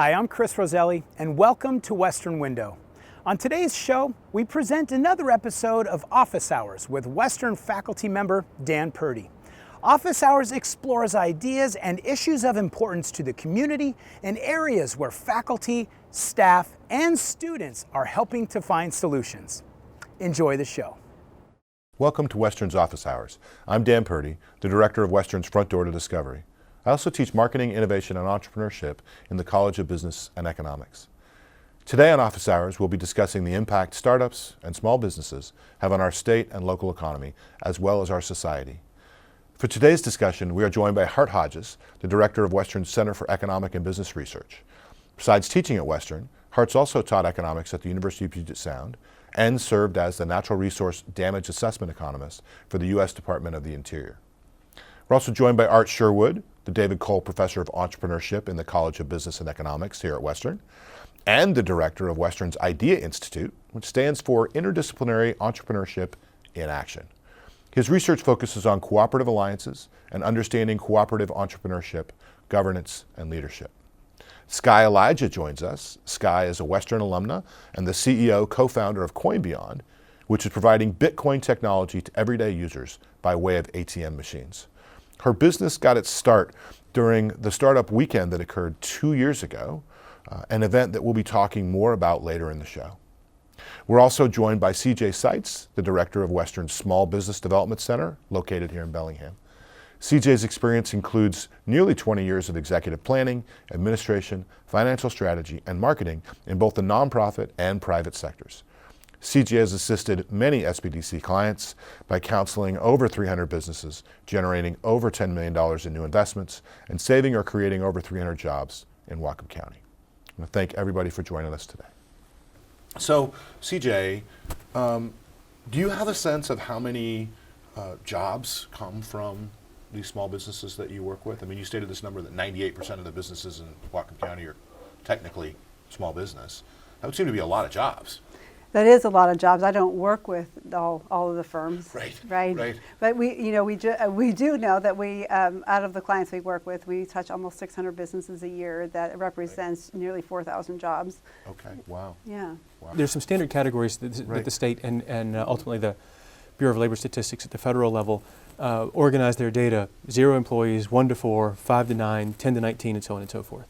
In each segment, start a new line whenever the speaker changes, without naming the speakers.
Hi, I'm Chris Roselli, and welcome to Western Window. On today's show, we present another episode of Office Hours with Western faculty member Dan Purdy. Office Hours explores ideas and issues of importance to the community in areas where faculty, staff, and students are helping to find solutions. Enjoy the show.
Welcome to Western's Office Hours. I'm Dan Purdy, the director of Western's Front Door to Discovery. I also teach marketing, innovation, and entrepreneurship in the College of Business and Economics. Today on Office Hours, we'll be discussing the impact startups and small businesses have on our state and local economy, as well as our society. For today's discussion, we are joined by Hart Hodges, the director of Western's Center for Economic and Business Research. Besides teaching at Western, Hart's also taught economics at the University of Puget Sound and served as the Natural Resource Damage Assessment Economist for the U.S. Department of the Interior. We're also joined by Art Sherwood, the David Cole Professor of Entrepreneurship in the College of Business and Economics here at Western, and the director of Western's Idea Institute, which stands for Interdisciplinary Entrepreneurship in Action. His research focuses on cooperative alliances and understanding cooperative entrepreneurship, governance, and leadership. Skye Elijah joins us. Skye is a Western alumna and the CEO, co-founder of CoinBeyond, which is providing Bitcoin technology to everyday users by way of ATM machines. Her business got its start during the startup weekend that occurred 2 years ago, an event that we'll be talking more about later in the show. We're also joined by CJ Seitz, the director of Western's Small Business Development Center, located here in Bellingham. CJ's experience includes nearly 20 years of executive planning, administration, financial strategy, and marketing in both the nonprofit and private sectors. CJ has assisted many SBDC clients by counseling over 300 businesses, generating over $10 million in new investments, and saving or creating over 300 jobs in Whatcom County. I want to thank everybody for joining us today. So, CJ, do you have a sense of how many jobs come from these small businesses that you work with? I mean, you stated this number that 98% of the businesses in Whatcom County are technically small business. That would seem to be a lot of jobs.
That is a lot of jobs. I don't work with all of the firms.
Right.
But we do know that we, out of the clients we work with, we touch almost 600 businesses a year. That represents nearly 4,000 jobs.
Okay, wow.
Yeah.
Wow.
There's some standard categories that the state and ultimately the Bureau of Labor Statistics at the federal level organize their data: 0 employees, 1 to 4, 5 to 9, 10 to 19, and so on and so forth.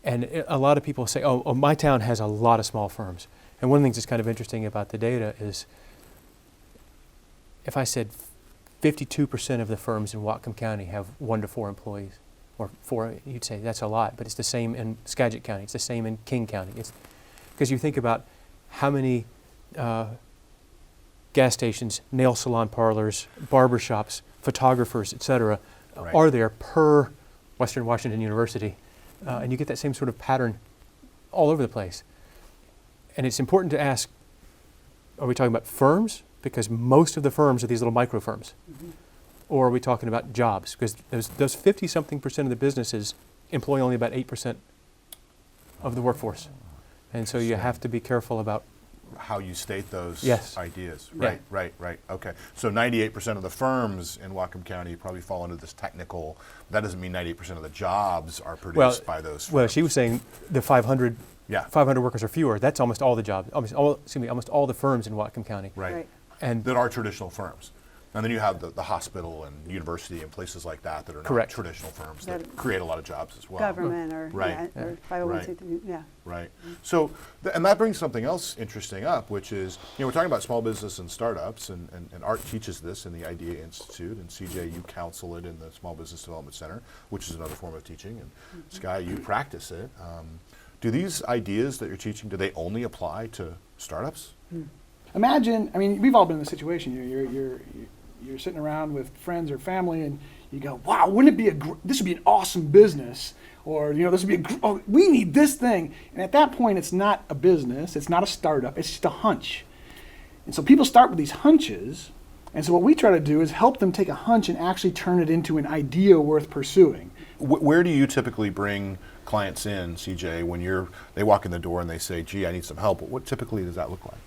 And a lot of people say, oh, my town has a lot of small firms. And one of the things that's kind of interesting about the data is, if I said 52% of the firms in Whatcom County have 1 to 4 employees, or 4, you'd say that's a lot, but it's the same in Skagit County, it's the same in King County. It's because you think about how many gas stations, nail salon parlors, barber shops, photographers, et cetera, are there per Western Washington University. And you get that same sort of pattern all over the place. And it's important to ask, are we talking about firms? Because most of the firms are these little micro firms. Mm-hmm. Or are we talking about jobs? Because those 50-something% of the businesses employ only about 8% of the workforce. And so you have to be careful about
how you state those ideas.
Yeah.
Right. Okay. So 98% of the firms in Whatcom County probably fall into this technical. That doesn't mean 98% of the jobs are produced by those firms.
Well, she was saying the 500 workers or fewer. That's almost all the jobs. Almost all the firms in Whatcom County.
Right.
And
that are traditional firms. And then you have the hospital and university and places like that that are not traditional firms that create a lot of jobs as well.
Government or 501c3,
Right. So, and that brings something else interesting up, which is, we're talking about small business and startups, and Art teaches this in the Idea Institute, and CJ, you counsel it in the Small Business Development Center, which is another form of teaching, and Skye, you practice it. Do these ideas that you're teaching, do they only apply to startups?
Imagine, we've all been in this situation. You're sitting around with friends or family, and you go, "Wow, wouldn't it be this would be an awesome business?" Or this would be we need this thing. And at that point, it's not a business, it's not a startup, it's just a hunch. And so people start with these hunches, and so what we try to do is help them take a hunch and actually turn it into an idea worth pursuing.
Where do you typically bring clients in, CJ, when they walk in the door and they say, "Gee, I need some help"? What typically does that look like?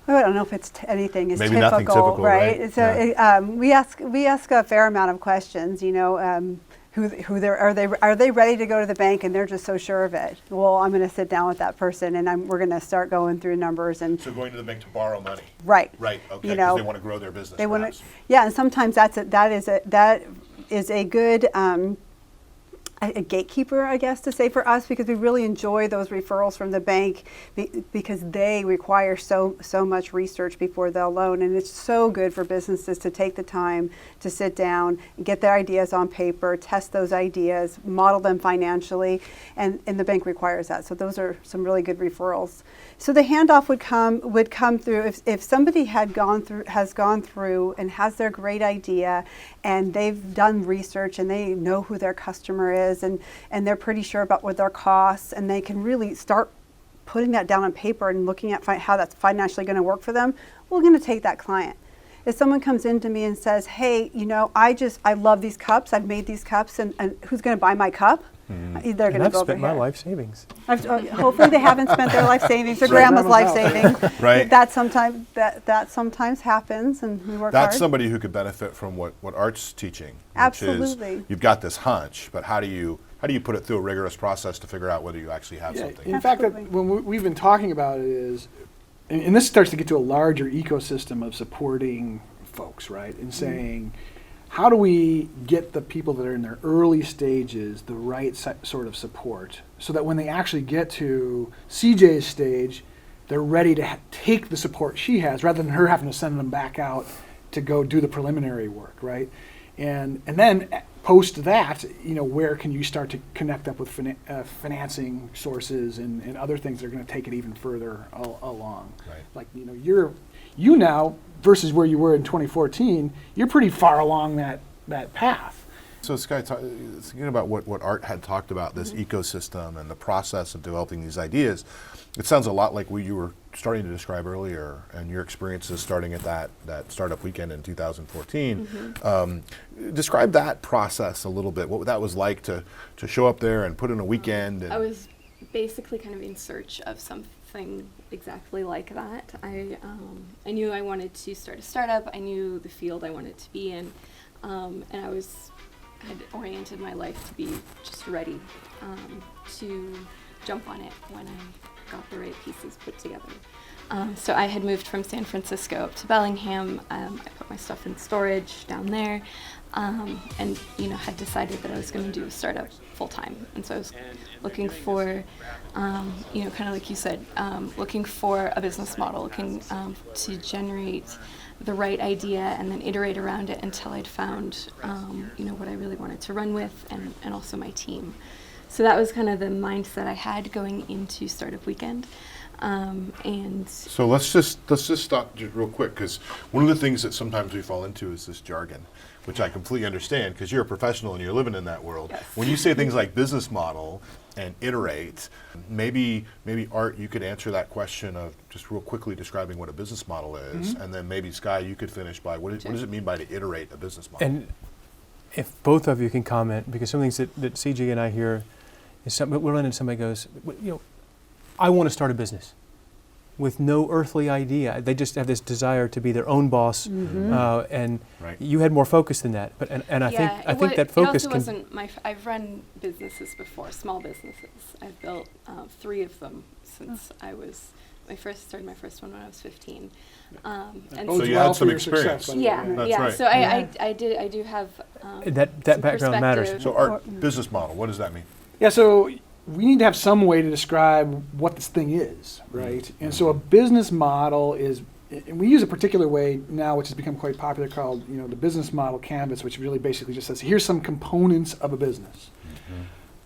I don't know if it's anything is
Maybe
typical,
nothing typical, right?
So we ask a fair amount of questions. are they ready to go to the bank and they're just so sure of it? Well, I'm going to sit down with that person and we're going to start going through numbers and
So going to the bank to borrow money.
right.
Right. Okay.
You
Because
know,
they want to grow their business.
they want
perhaps.
to, yeah, and sometimes that is a good a gatekeeper, I guess, to say for us, because we really enjoy those referrals from the bank because they require so much research before they'll loan, and it's so good for businesses to take the time to sit down and get their ideas on paper, test those ideas, model them financially, and the bank requires that. So those are some really good referrals. So the handoff would come through if somebody has gone through and has their great idea, and they've done research and they know who their customer is, and they're pretty sure about what their costs, and they can really start putting that down on paper and looking at how that's financially going to work for them. We're going to take that client. If someone comes in to me and says, hey, you know, I love these cups, I've made these cups, and who's going to buy my cup? They're going to go over
spent
here.
my life savings.
Hopefully they haven't spent their life savings or grandma's life savings.
Right.
That sometimes happens, and we work
That's
hard.
somebody who could benefit from what Art's teaching.
Absolutely.
Which is, you've got this hunch, but how do you put it through a rigorous process to figure out whether you actually have something?
In fact, that
Absolutely.
when we've been talking about it is, and this starts to get to a larger ecosystem of supporting folks, right? And saying, how do we get the people that are in their early stages the right sort of support so that when they actually get to CJ's stage, they're ready to take the support she has rather than her having to send them back out to go do the preliminary work, right? And then post that, you know, where can you start to connect up with financing sources and other things that are going to take it even further along?
Right.
Like, you know, you now versus where you were in 2014, you're pretty far along that path.
So Skye, thinking about what Art had talked about, this ecosystem and the process of developing these ideas, it sounds a lot like what you were starting to describe earlier and your experiences starting at that startup weekend in 2014. Describe that process a little bit, what that was like to show up there and put in a weekend. And
I was basically kind of in search of something exactly like that. I knew I wanted to start a startup. I knew the field I wanted to be in, and I had oriented my life to be just ready to jump on it when I got the right pieces put together. So I had moved from San Francisco up to Bellingham. I put my stuff in storage down there, and had decided that I was going to do a startup full time. And so I was looking for, kind of like you said, looking for a business model, looking to generate the right idea and then iterate around it until I'd found, what I really wanted to run with, and also my team. So that was kind of the mindset I had going into Startup Weekend. And
so let's just stop real quick, because one of the things that sometimes we fall into is this jargon, which I completely understand because you're a professional and you're living in that world.
Yes.
When you say things like business model and iterate, maybe Art, you could answer that question of just real quickly describing what a business model is, and then maybe Skye, you could finish by what does it mean by to iterate a business model?
And if both of you can comment, because some things that CJ and I hear is something, we'll run into somebody goes, I want to start a business with no earthly idea. They just have this desire to be their own boss, and
Right.
you had more focus than that. But I think that focus
it
can.
also wasn't I've run businesses before, small businesses. I've built 3 of them since started my first one when I was 15. And
So you had some experience. That's
yeah.
right.
So I do have
that
some
background matters.
perspective.
So Art, business model, what does that mean?
Yeah, so we need to have some way to describe what this thing is, right? And so a business model is, and we use a particular way now, which has become quite popular, called the business model canvas, which really basically just says, here's some components of a business,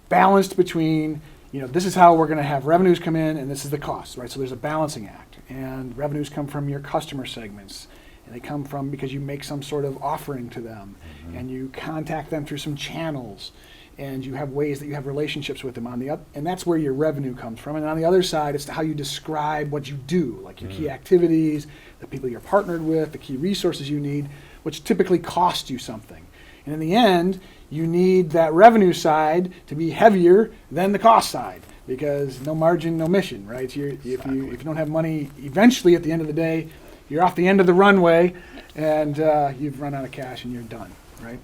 balanced between, this is how we're going to have revenues come in, and this is the cost, right? So there's a balancing act, and revenues come from your customer segments, and they come from because you make some sort of offering to them, and you contact them through some channels, and you have ways that you have relationships with them and that's where your revenue comes from. And on the other side, it's how you describe what you do, like your key activities, the people you're partnered with, the key resources you need, which typically cost you something. And in the end, you need that revenue side to be heavier than the cost side, because no margin, no mission, right? If you don't have money, eventually at the end of the day, you're off the end of the runway, and you've run out of cash and you're done, right?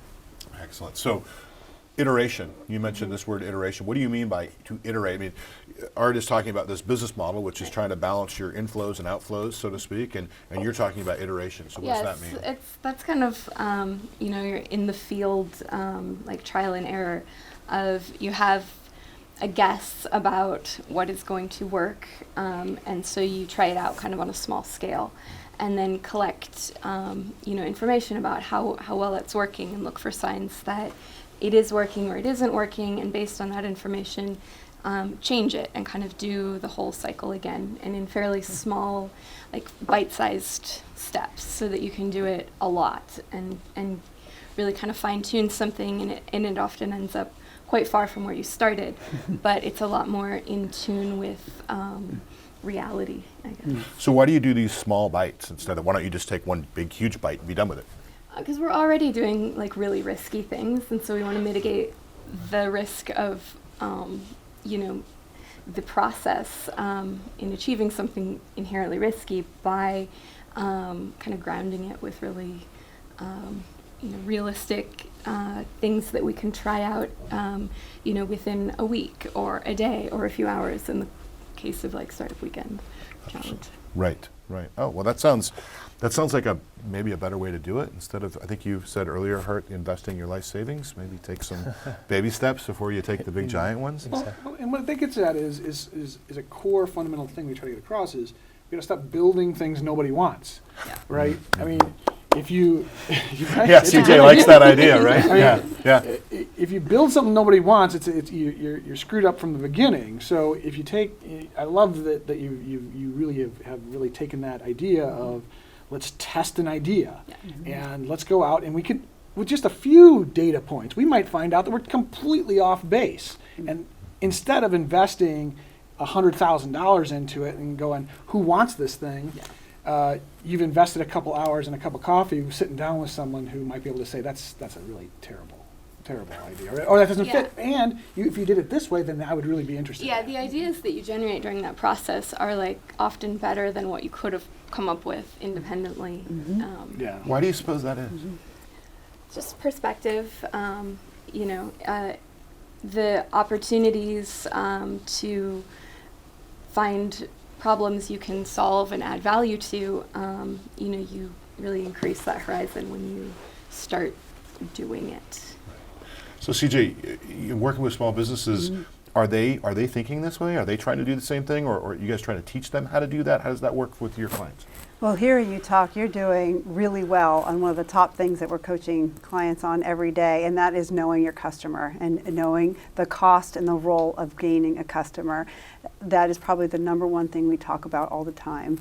Excellent. So iteration. You mentioned this word iteration. What do you mean by to iterate? I mean, Art is talking about this business model, which is trying to balance your inflows and outflows, so to speak, and you're talking about iteration. So what does that mean?
That's kind of, you're in the field, like trial and error of you have a guess about what is going to work, and so you try it out kind of on a small scale, and then collect, information about how well it's working and look for signs that it is working or it isn't working, and based on that information, change it and kind of do the whole cycle again, and in fairly small, like bite-sized steps, so that you can do it a lot and really kind of fine-tune something, and it often ends up quite far from where you started, but it's a lot more in tune with reality, I guess.
So why do you do these small bites instead of, why don't you just take one big, huge bite and be done with it?
Because we're already doing like really risky things, and so we want to mitigate the risk of, the process in achieving something inherently risky by kind of grounding it with really, realistic things that we can try out, within a week or a day or a few hours in the case of like Startup Weekend Challenge.
Right. Oh, well, that sounds like maybe a better way to do it. Instead of, I think you said earlier, Hart, investing your life savings, maybe take some baby steps before you take the big giant ones.
Well, and what I think it's at is a core fundamental thing we try to get across is we got to stop building things nobody wants, right? I mean, if you
yeah, CJ likes that idea, right? I mean,
if you build something nobody wants, you're screwed up from the beginning. So if you take, I love that you really have really taken that idea of let's test an idea, and let's go out and we could, with just a few data points, we might find out that we're completely off base. And instead of investing $100,000 into it and going, who wants this thing? You've invested a couple hours and a cup of coffee sitting down with someone who might be able to say, that's a really terrible idea, or that doesn't fit. And if you did it this way, then I would really be interested.
Yeah, the ideas that you generate during that process are like often better than what you could have come up with independently.
Why do you suppose that is?
Just perspective, the opportunities to find problems you can solve and add value to, you really increase that horizon when you start doing it.
So CJ, you're working with small businesses, are they thinking this way? Are they trying to do the same thing, or are you guys trying to teach them how to do that? How does that work with your clients?
Well, hearing you talk, you're doing really well on one of the top things that we're coaching clients on every day, and that is knowing your customer and knowing the cost and the role of gaining a customer. That is probably the number one thing we talk about all the time.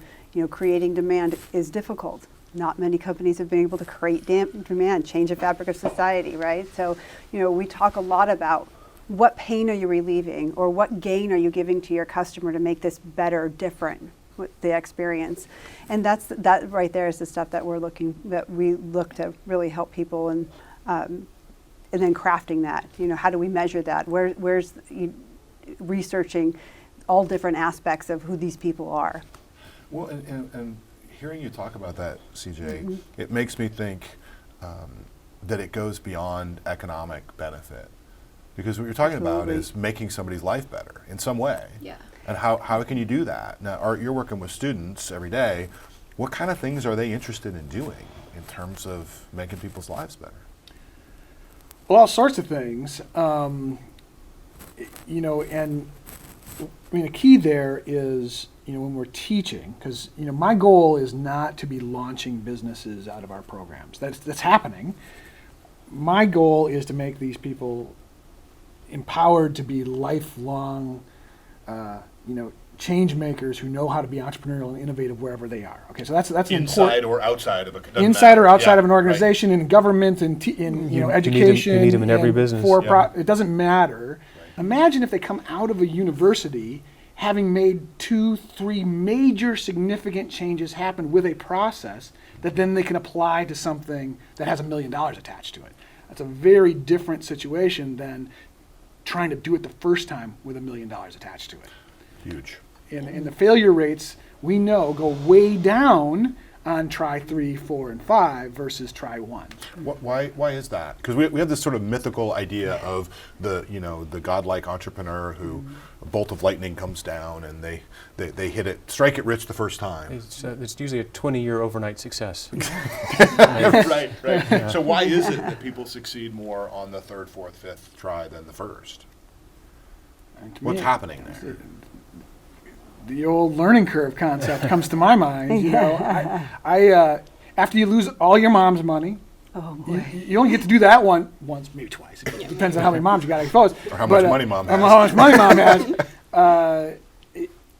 Creating demand is difficult. Not many companies have been able to create demand, change the fabric of society, right? So, we talk a lot about what pain are you relieving, or what gain are you giving to your customer to make this better, different, with the experience. And that right there is the stuff that we look to really help people, and then crafting that. How do we measure that? Where's researching all different aspects of who these people are?
Well, and hearing you talk about that, CJ, it makes me think that it goes beyond economic benefit. Because what you're talking about is making somebody's life better in some way.
Yeah.
And how can you do that? Now, Art, you're working with students every day. What kind of things are they interested in doing in terms of making people's lives better?
Well, all sorts of things. And the key there is, when we're teaching, because, my goal is not to be launching businesses out of our programs. That's happening. My goal is to make these people empowered to be lifelong, change makers who know how to be entrepreneurial and innovative wherever they are. Okay, so that's
inside or outside of
an organization, in government, in education.
You need them in every business.
It doesn't matter. Right. Imagine if they come out of a university having made 2-3 major significant changes happen with a process that then they can apply to something that has $1 million attached to it. That's a very different situation than trying to do it the first time with $1 million attached to it.
Huge.
And the failure rates, we know, go way down on try 3, 4, and 5 versus try 1.
Why is that? Because we have this sort of mythical idea of the godlike entrepreneur who a bolt of lightning comes down and they hit it, strike it rich the first time.
It's usually a 20-year overnight success.
Right. Yeah. So why is it that people succeed more on the 3rd, 4th, 5th try than the first? What's happening there?
The old learning curve concept comes to my mind. You know, I after you lose all your mom's money, you only get to do that once, maybe twice. It depends on how many moms you got, I suppose.
Or how much money mom has.
How much money mom has.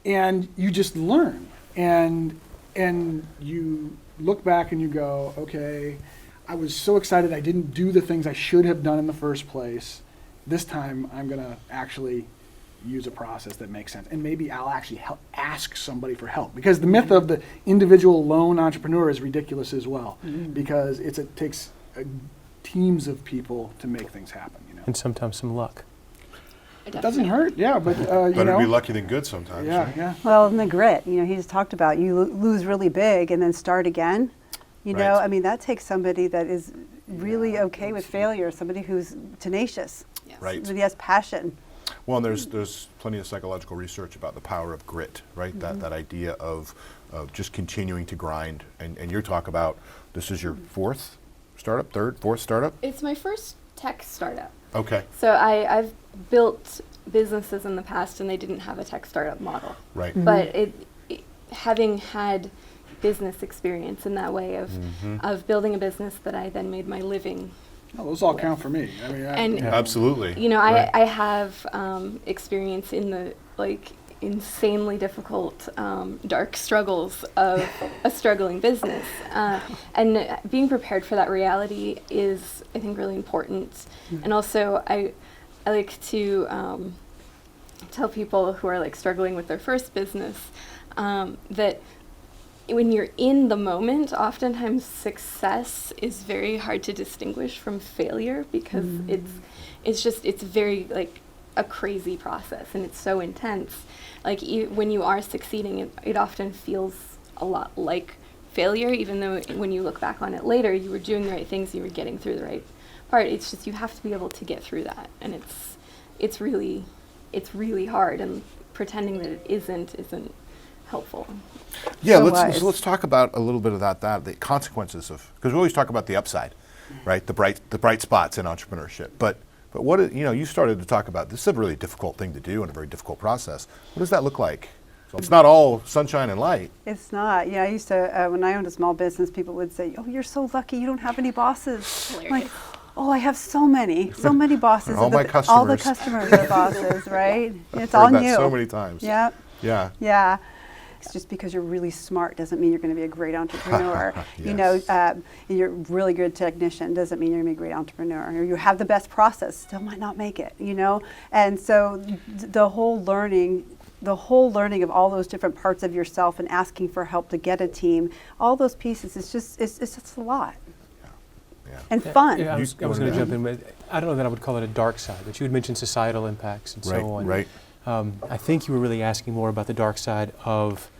And you just learn, and you look back and you go, okay, I was so excited I didn't do the things I should have done in the first place. This time I'm gonna actually use a process that makes sense, and maybe I'll actually ask somebody for help, because the myth of the individual lone entrepreneur is ridiculous as well, because it takes teams of people to make things happen. You know,
And sometimes some luck.
it doesn't hurt. Yeah, but you
Better
know,
be lucky than good sometimes.
yeah,
right?
yeah.
Well, and the grit, you know, he just talked about you lose really big and then start again. You know,
Right.
I mean, that takes somebody that is really okay with failure, somebody who's tenacious,
Yes.
Right.
somebody has passion.
Well, and there's plenty of psychological research about the power of grit, right? That idea of just continuing to grind. And you talk about, this is your 4th startup, 3rd, 4th startup?
It's my first tech startup.
Okay,
So I've built businesses in the past and they didn't have a tech startup model.
right.
But having had business experience in that way of building a business that I then made my living.
Oh, those all count for me. I mean,
And
Absolutely.
you know,
Right.
I have experience in the insanely difficult dark struggles of a struggling business, and being prepared for that reality is, I think, really important. And also I like to tell people who are struggling with their first business that when you're in the moment, oftentimes success is very hard to distinguish from failure, because it's very a crazy process, and it's so intense. When you are succeeding, it often feels a lot like failure, even though when you look back on it later, you were doing the right things, you were getting through the right part. It's just, you have to be able to get through that, and it's really hard, and pretending that it isn't helpful.
Yeah,
So
so let's talk about a little bit of that, the consequences of, because we always talk about the upside, right? The bright spots in entrepreneurship. But what, you started to talk about, this is a really difficult thing to do and a very difficult process. What does that look like? So it's not all sunshine and light.
It's not. Yeah, I used to, when I owned a small business, people would say, oh, you're so lucky, you don't have any bosses. I'm like, oh, I have so many bosses.
All my
All the
customers.
customers are bosses, right? It's
Heard
all
that
you.
so many times.
Yeah.
Yeah.
Yeah. It's just because you're really smart doesn't mean you're going to be a great entrepreneur. You know,
Yes.
you're a really good technician doesn't mean you're going to be a great entrepreneur. Or you have the best process, still might not make it, you know? And so the whole learning of all those different parts of yourself and asking for help to get a team, all those pieces, it's just a lot.
Yeah.
And fun.
Yeah, I was
You
going to
wanna-
jump in with, I don't know that I would call it a dark side, but you had mentioned societal impacts and
Right,
so on.
right.
I think you were really asking more about the dark side of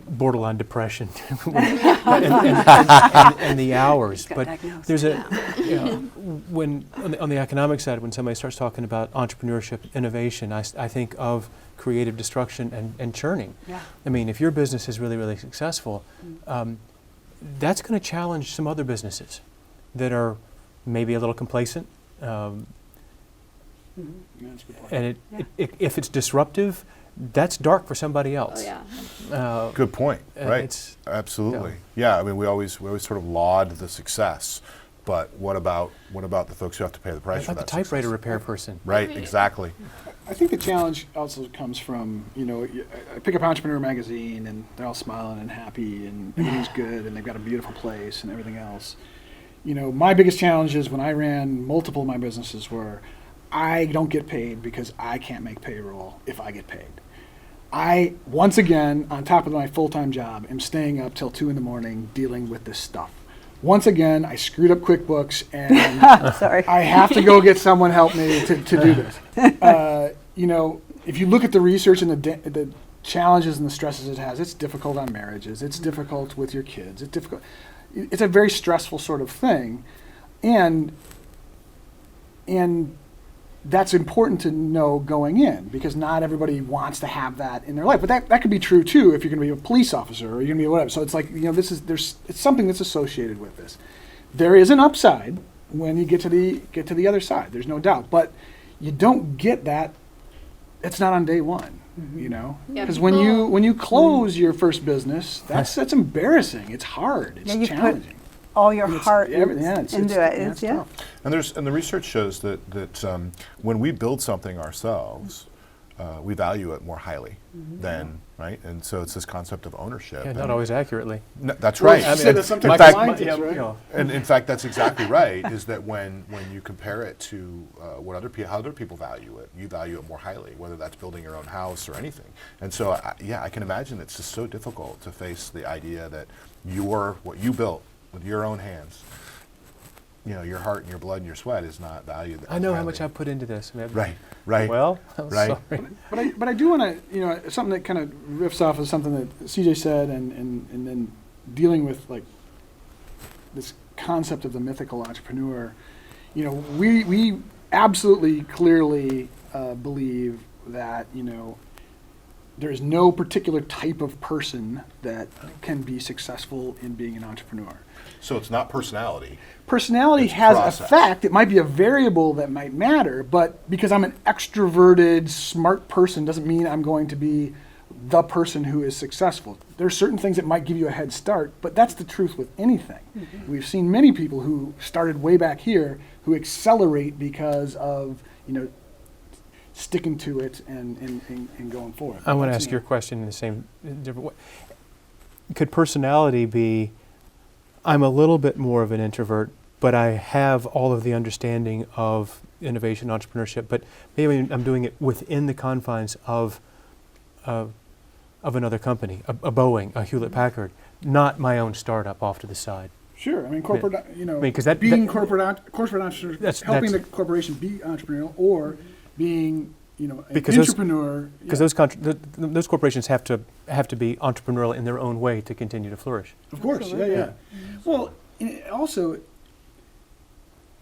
borderline depression and the hours.
Got
But
diagnosed.
there's when on the economic side, when somebody starts talking about entrepreneurship, innovation, I think of creative destruction and churning.
Yeah.
I mean, if your business is really, really successful, that's going to challenge some other businesses that are maybe a little complacent.
Yeah, that's a good point.
And if it's disruptive, that's dark for somebody
Oh
else.
yeah.
Good point. Right.
It's,
Absolutely. Yeah. I mean, we always sort of laud the success, but what about the folks who have to pay the price
it's
for
like the
that
typewriter
success?
repair person.
Right.
Right.
Exactly.
I think the challenge also comes from, I pick up Entrepreneur Magazine and they're all smiling and happy and everything's good and they've got a beautiful place and everything else. My biggest challenges when I ran multiple of my businesses were, I don't get paid because I can't make payroll if I get paid. I, once again, on top of my full-time job, am staying up till 2 a.m. dealing with this stuff. Once again, I screwed up QuickBooks and
Sorry.
I have to go get someone help me to do this. If you look at the research and the challenges and the stresses it has. It's difficult on marriages. It's difficult with your kids. It's difficult. It's a very stressful sort of thing, and that's important to know going in, because not everybody wants to have that in their life. But that could be true too if you're going to be a police officer or you're going to be whatever. So it's like, it's something that's associated with this. There is an upside when you get to the other side. There's no doubt, but you don't get that. It's not on day one, because when you close your first business, that's embarrassing. It's hard. It's challenging.
All your heart into it.
It's tough.
And the research shows that when we build something ourselves, we value it more highly than, right? And so it's this concept of ownership.
Yeah, not always accurately.
No, that's right.
I mean, sometimes
in fact,
right?
And in fact, that's exactly right. Is that when you compare it to what how other people value it, you value it more highly, whether that's building your own house or anything. And so, I can imagine it's just so difficult to face the idea that what you built with your own hands, your heart and your blood and your sweat is not valued.
I know how much I put into this.
Right.
Well, I'm
right.
sorry.
But I do want to, something that kind of riffs off of something that CJ said, and then dealing with like this concept of the mythical entrepreneur. We absolutely clearly believe that there is no particular type of person that can be successful in being an entrepreneur.
So it's not personality.
Personality
It's
has
process.
a fact. It might be a variable that might matter, but because I'm an extroverted, smart person doesn't mean I'm going to be the person who is successful. There are certain things that might give you a head start, but that's the truth with anything. Mm-hmm. We've seen many people who started way back here who accelerate because of, sticking to it and going forward.
I want to ask your question in the same different way. Could personality be, I'm a little bit more of an introvert, but I have all of the understanding of innovation, entrepreneurship, but maybe I'm doing it within the confines of another company, a Boeing, a Hewlett Packard, not my own startup off to the side.
Corporate, corporate entrepreneur, helping the corporation be entrepreneurial, or being, an entrepreneur.
Because those corporations have to be entrepreneurial in their own way to continue to flourish.
Of course,
Absolutely.
yeah. Well, also,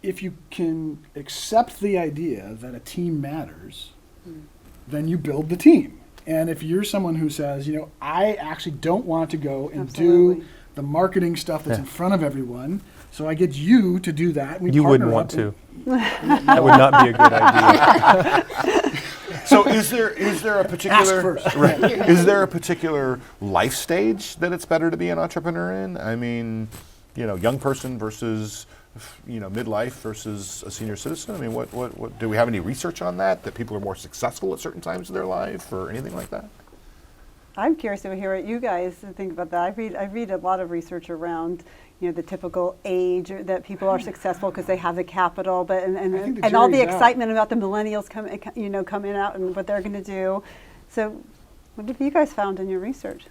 if you can accept the idea that a team matters, then you build the team. And if you're someone who says, I actually don't want to go and do the marketing stuff that's in front of everyone, so I get you to do that.
You wouldn't want to. That would not be a good idea.
So is there a particular
Ask first.
Right, is there a particular life stage that it's better to be an entrepreneur in? I mean, young person versus midlife versus a senior citizen. I mean, what do we have any research on that people are more successful at certain times of their life or anything like that?
I'm curious to hear what you guys think about that. I read a lot of research around, the typical age that people are successful because they have the capital, but and all the excitement about the millennials coming out and what they're going to do. So, what have you guys found in your research?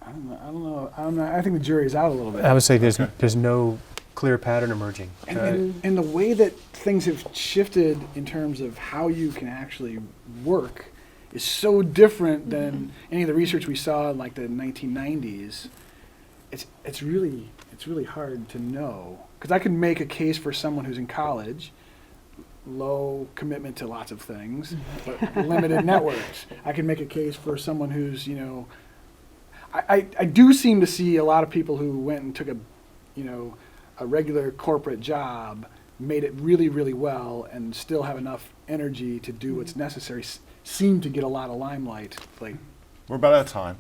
I don't know. I think the jury's out a little bit.
I would say there's no clear pattern emerging.
And the way that things have shifted in terms of how you can actually work is so different than any of the research we saw in like the 1990s. It's really hard to know, because I can make a case for someone who's in college, low commitment to lots of things, but limited networks. I can make a case for someone who's I do seem to see a lot of people who went and took a regular corporate job, made it really, really well, and still have enough energy to do what's necessary, seem to get a lot of limelight.
We're about out of time.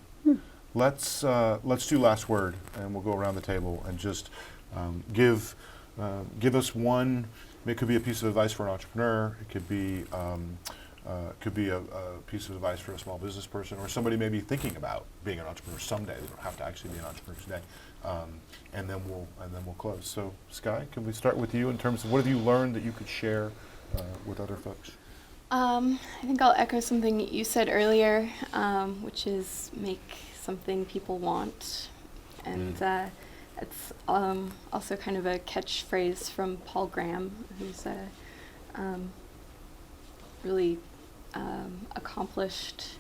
Let's do last word, and we'll go around the table and just give us one. It could be a piece of advice for an entrepreneur. It could be a piece of advice for a small business person, or somebody maybe thinking about being an entrepreneur someday. They don't have to actually be an entrepreneur today. And then we'll close. So, Skye, can we start with you in terms of what have you learned that you could share with other folks?
I think I'll echo something you said earlier, which is make something people want. And it's also kind of a catchphrase from Paul Graham, who's a really accomplished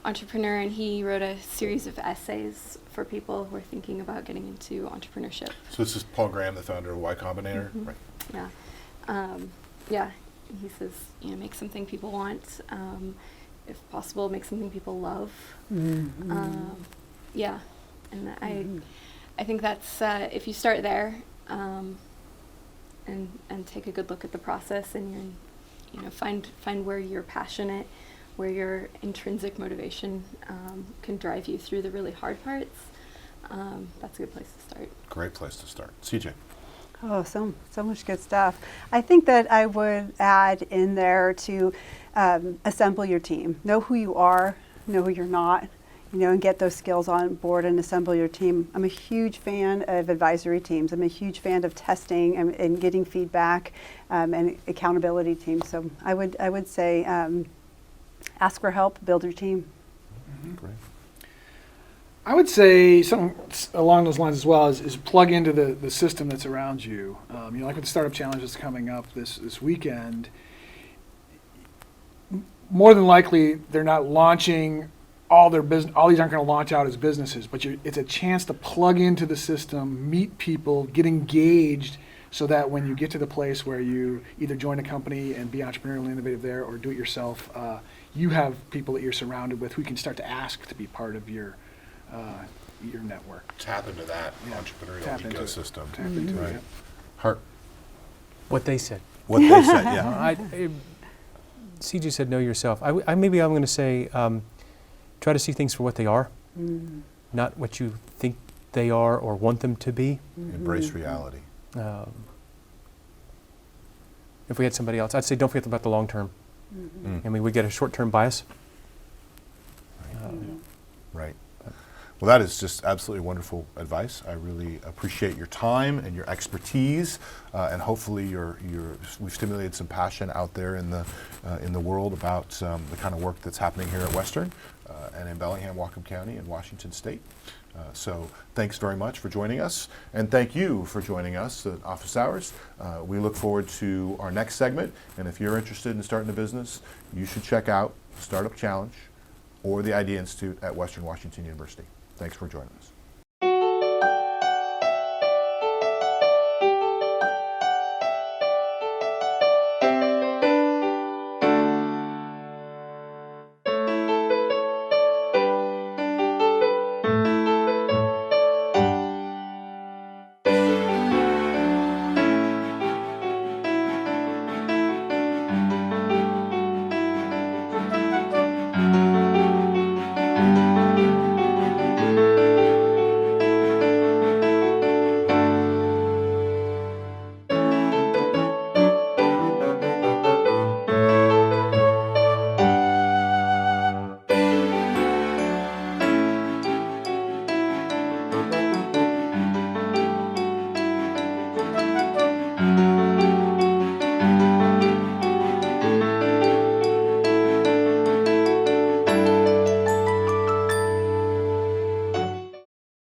entrepreneur, and he wrote a series of essays for people who are thinking about getting into entrepreneurship.
So this is Paul Graham, the founder of Y Combinator?
Mhm.
Right.
Yeah. Yeah. He says, make something people want. If possible, make something people love. Yeah. And I think that's, if you start there, and take a good look at the process, and find where you're passionate, where your intrinsic motivation can drive you through the really hard parts. That's a good place to start.
Great place to start. CJ.
Oh, so much good stuff. I think that I would add in there to assemble your team. Know who you are, know who you're not, and get those skills on board and assemble your team. I'm a huge fan of advisory teams. I'm a huge fan of testing and getting feedback and accountability teams. So I would say ask for help, build your team.
Great.
I would say something along those lines as well is plug into the system that's around you. Like with the Startup Challenge that's coming up this weekend, more than likely they're not launching all their business. All these aren't going to launch out as businesses, but it's a chance to plug into the system, meet people, get engaged, so that when you get to the place where you either join a company and be entrepreneurially innovative there or do it yourself, you have people that you're surrounded with who can start to ask to be part of your network.
Tap into that entrepreneurial ecosystem.
Tap into
right.
it.
Hart.
What they said.
What they said, yeah.
CJ said, know yourself. Maybe I'm going to say, try to see things for what they are, not what you think they are or want them to be.
Embrace reality.
If we had somebody else, I'd say don't forget about the long term. I mean, we get a short-term bias.
Right. Well, that is just absolutely wonderful advice. I really appreciate your time and your expertise, and hopefully we've stimulated some passion out there in the world about the kind of work that's happening here at Western and in Bellingham, Whatcom County, and Washington State. So thanks very much for joining us, and thank you for joining us at Office Hours. We look forward to our next segment, and if you're interested in starting a business, you should check out the Startup Challenge or the Idea Institute at Western Washington University. Thanks for joining us.